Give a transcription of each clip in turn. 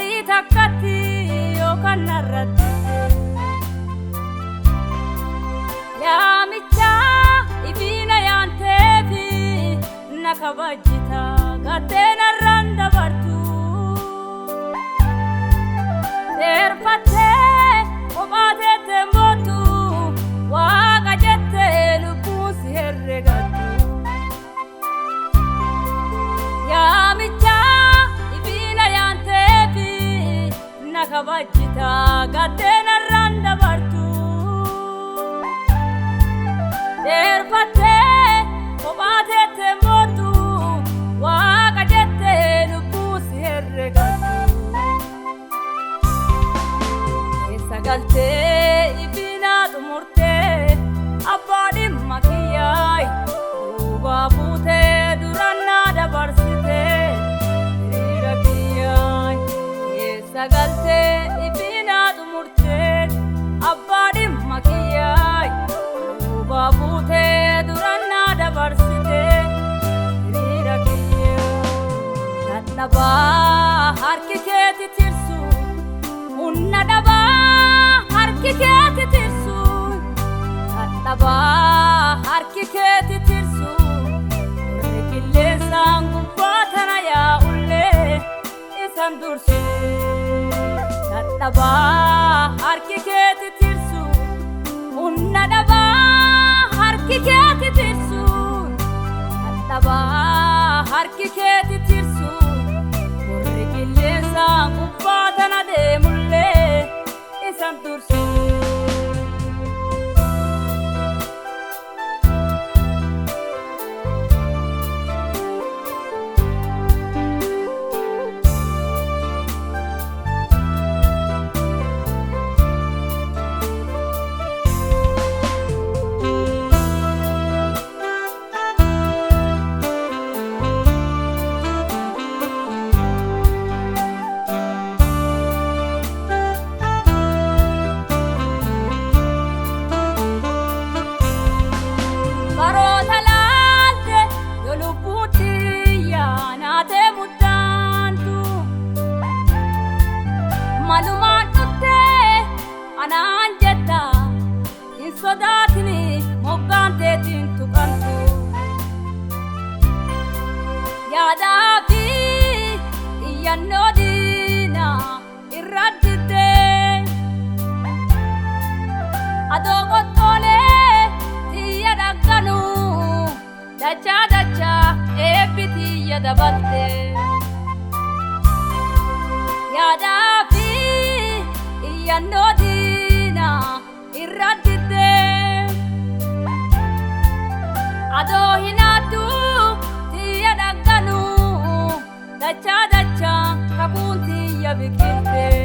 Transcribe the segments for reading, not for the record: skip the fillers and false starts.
Dari takkatti yookaan narratti yaamicha ifina yaanteefi na kabajjita gattee narraan dabartu seerfattee kophaa teettee mbootu waaqa jettee lubbuun si herregattu yaamicha ifina yaanteefi na kabajjita gattee narraan dabartu seerfattee kophaa teettee mbootu waaqa jettee lubbuun si herregattu galtee ifina xumurtee abbaa dhimma kiyyaay duubaa fuutee duraan na dabarsitee hiriira kiyyaay keessa galtee ifina xumurtee abbaa dhimma kiyyaay duubaa fuutee duraan na dabarsitee hiriira kiyyaay dadhabaa harki keetti tirsu hunna dhabaa harki keetti tirsu dadhabaa harki keetti tirsu qilleensaan gubbaa tana yaa'ullee isan dursu dadhabaa harki keetti tirsu hunna dhabaa harki keetti tirsu dadhabaa harki keetti tirsu qilleensaan gubbaa tana deemullee isan dursu malumaan dhuftee anaan jetta hin sodaatini moggaan teetiin tuqantu yaadaa fi iyyannoo diinaa irra diddee adoo qottoolee xiyya dhagganuu dachaa dachaa eebbi xiyya dabaltee yaadaa fi iyyannoo diinaa irra diddee adoo hinaaddu xiyya dhagganuu dachaa dachaa kakuun xiyya biqiltee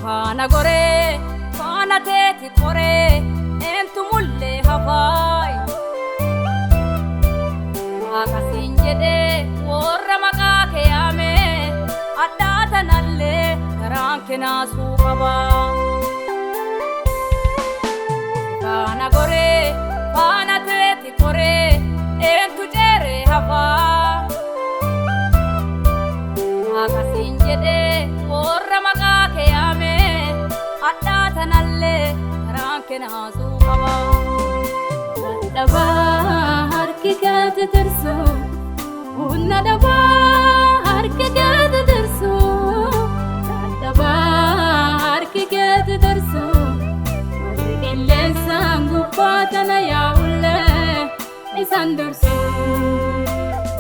faana goree faana teeti koree eentu mullee hafaay akkasiin jedhee warra maqaa kee yaamee addaa tanallee garaan kee naasuu qabaa faana goree faana teeti koree eentu jeeree hafaa akkasiin jedhee warra maqaa kee yaamee addaa tanallee garaan kee naasuu qabaa dadhabaa harki keetti tirsu hunna dhabaa harki keetti tirsu dadhabaa harki keetti tirsu qilleensaan gubbaa tana yaa'ullee isan dursu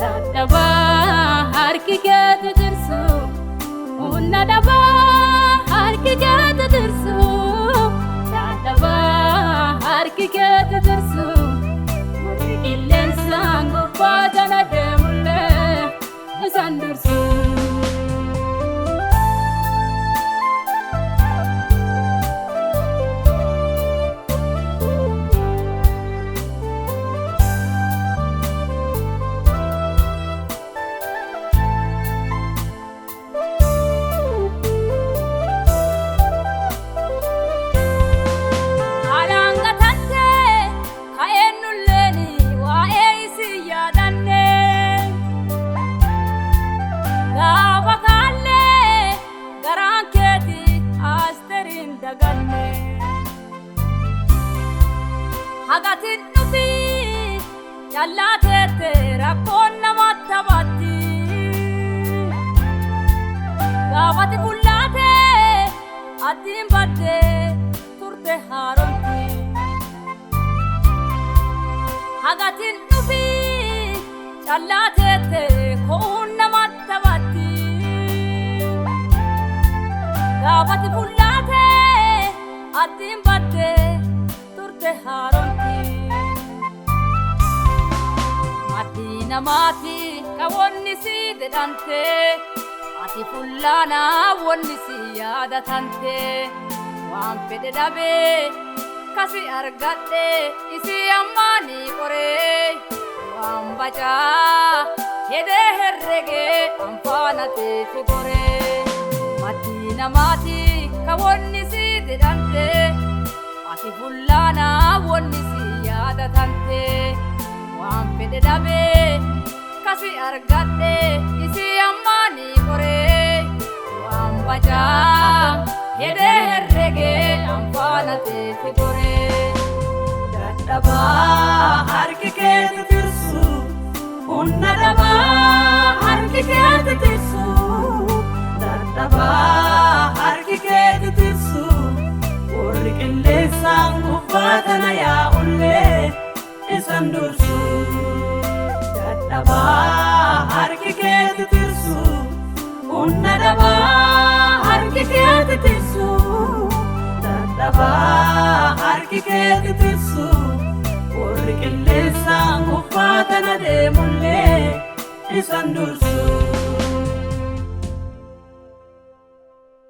dadhabaa harki keetti tirsu hunna dhabaa harki keetti tirsu dadhabaa harki keetti tirsu qilleensaan gubbaa tana deemullee isan dursu Jallateette rakkoon namatti taphatti gaafati bullaate addiin badde turte haaromti hagatiin dhufi jallateette koon namatti taphatti gaafati bullaate addiin badde turte haaromti Madina mati kawonni si dedante ati fullana wonni si yadatante waan fedhe dhabe kasi argadhe isi ammani qore waan baca hede herrege amfana te gore Madina mati kawonni si dedante ati fullana wonni si yadatante waan fedhe dhabe kasi argadhe isi ammani qore waan baca hede herrege amfana te gore dadhaba harki keeti tirsu hunna dhaba harki keeti tirsu dadhaba harki keeti tirsu warri qilleensaan uffatana yaa'ullee isan dursu dadhaba harki keeti tirsu hunna dhaba harki keeti tirsu dadhaba harki keeti tirsu warri qilleensaan uffatana deemullee isan dursu